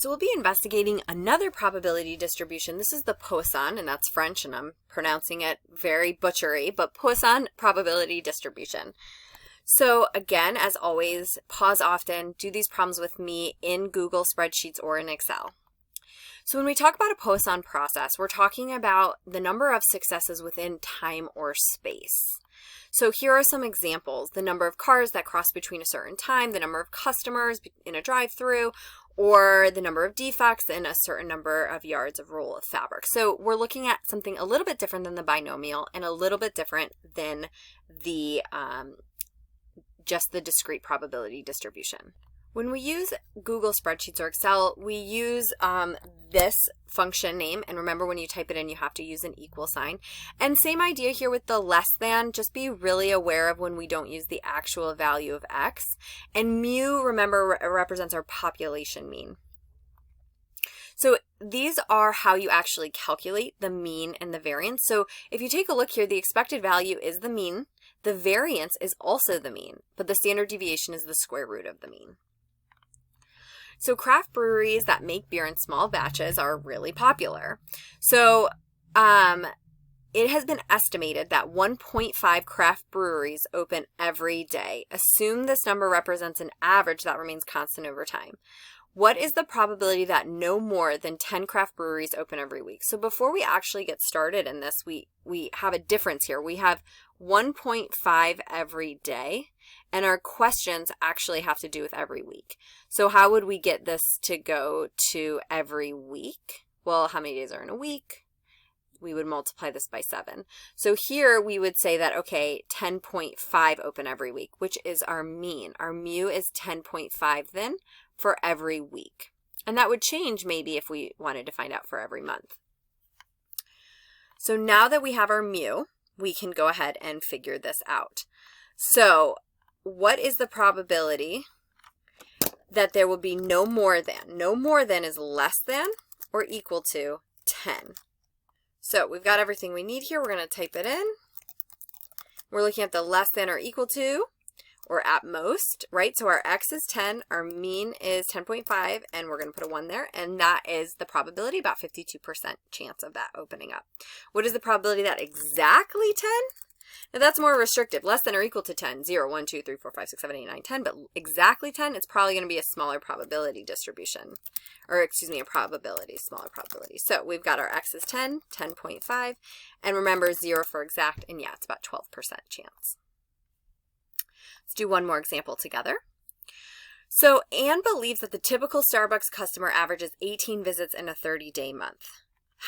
So we'll be investigating another probability distribution. This is the Poisson, and that's French, and I'm pronouncing it very butchery, but Poisson probability distribution. So again, as always, pause often, do these problems with me in Google spreadsheets or in Excel. So when we talk about a Poisson process, we're talking about the number of successes within time or space. So here are some examples: the number of cars that cross between a certain time, the number of customers in a drive-through, or the number of defects in a certain number of yards of roll of fabric. So we're looking at something a little bit different than the binomial and a little bit different than the just the discrete probability distribution. When we use Google spreadsheets or Excel, we use this function name, and remember when you type it in you have to use an equal sign. And same idea here with the less than, just be really aware of when we don't use the actual value of x. And mu, remember, represents our population mean. So these are how you actually calculate the mean and the variance. So if you take a look here, the expected value is the mean, the variance is also the mean, but the standard deviation is the square root of the mean. So craft breweries that make beer in small batches are really popular. So it has been estimated that 1.5 craft breweries open every day. Assume this number represents an average that remains constant over time. What is the probability that no more than 10 craft breweries open every week? So before we actually get started in this, we have a difference here. We have 1.5 every day, and our questions actually have to do with every week. So how would we get this to go to every week? Well, how many days are in a week? We would multiply this by 7. So here we would say that, okay, 10.5 open every week, which is our mean. Our mu is 10.5 then for every week. And that would change maybe if we wanted to find out for every month. So now that we have our mu, we can go ahead and figure this out. So what is the probability that there will be no more than? No more than is less than or equal to 10. So we've got everything we need here. We're going to type it in. We're looking at the less than or equal to, or at most, right? So our x is 10, our mean is 10.5, and we're going to put a 1 there, and that is the probability, about 52% chance of that opening up. What is the probability that exactly 10? Now that's more restrictive, less than or equal to 10, 0, 1, 2, 3, 4, 5, 6, 7, 8, 9, 10, but exactly 10, it's probably going to be a smaller probability distribution, or excuse me, a probability, smaller probability. So we've got our x is 10, 10.5, and remember 0 for exact, and yeah, it's about 12% chance. Let's do one more example together. So Anne believes that the typical Starbucks customer averages 18 visits in a 30-day month.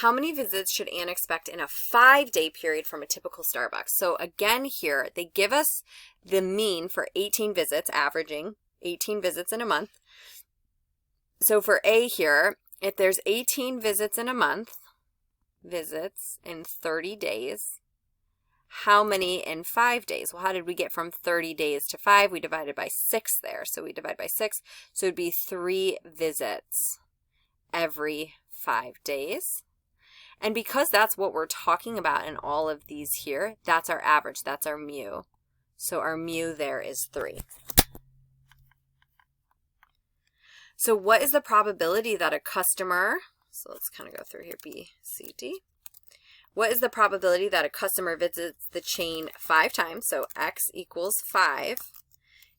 How many visits should Anne expect in a 5-day period from a typical Starbucks? So again here, they give us the mean for 18 visits, averaging 18 visits in a month. So for A here, if there's 18 visits in a month, visits in 30 days, how many in 5 days? Well, how did we get from 30 days to 5? We divided by 6 there. So we divide by 6. So it would be 3 visits every 5 days. And because that's what we're talking about in all of these here, that's our average. That's our mu. So our mu there is 3. So what is the probability that a customer, so let's kind of go through here, B, C, D. What is the probability that a customer visits the chain 5 times, so x equals 5,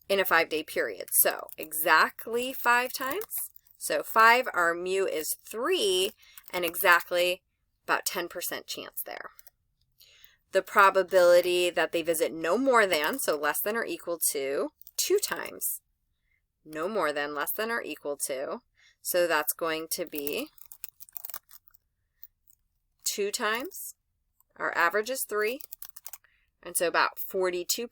in a 5-day period? So exactly 5 times. So 5, our mu is 3, and exactly about 10% chance there. The probability that they visit no more than, so less than or equal to, 2 times. No more than, less than or equal to, so that's going to be 2 times. Our average is 3, and so about 42%.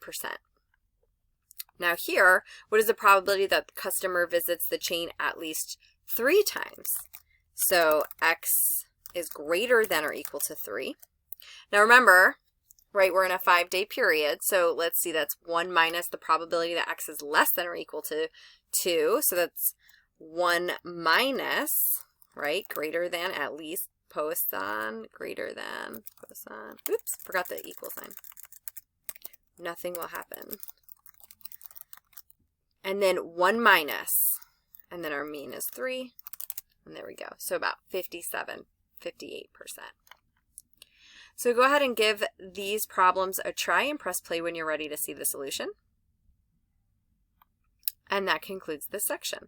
Now here, what is the probability that the customer visits the chain at least 3 times? So x is greater than or equal to 3. Now remember, right, we're in a 5-day period, so let's see, that's 1 minus the probability that x is less than or equal to 2, so that's 1 minus, right, greater than, at least, Poisson, greater than, Poisson, oops, forgot the equal sign. Nothing will happen. And then 1 minus, and then our mean is 3, And there we go. So about 57, 58%. So go ahead and give these problems a try and press play when you're ready to see the solution. And that concludes this section.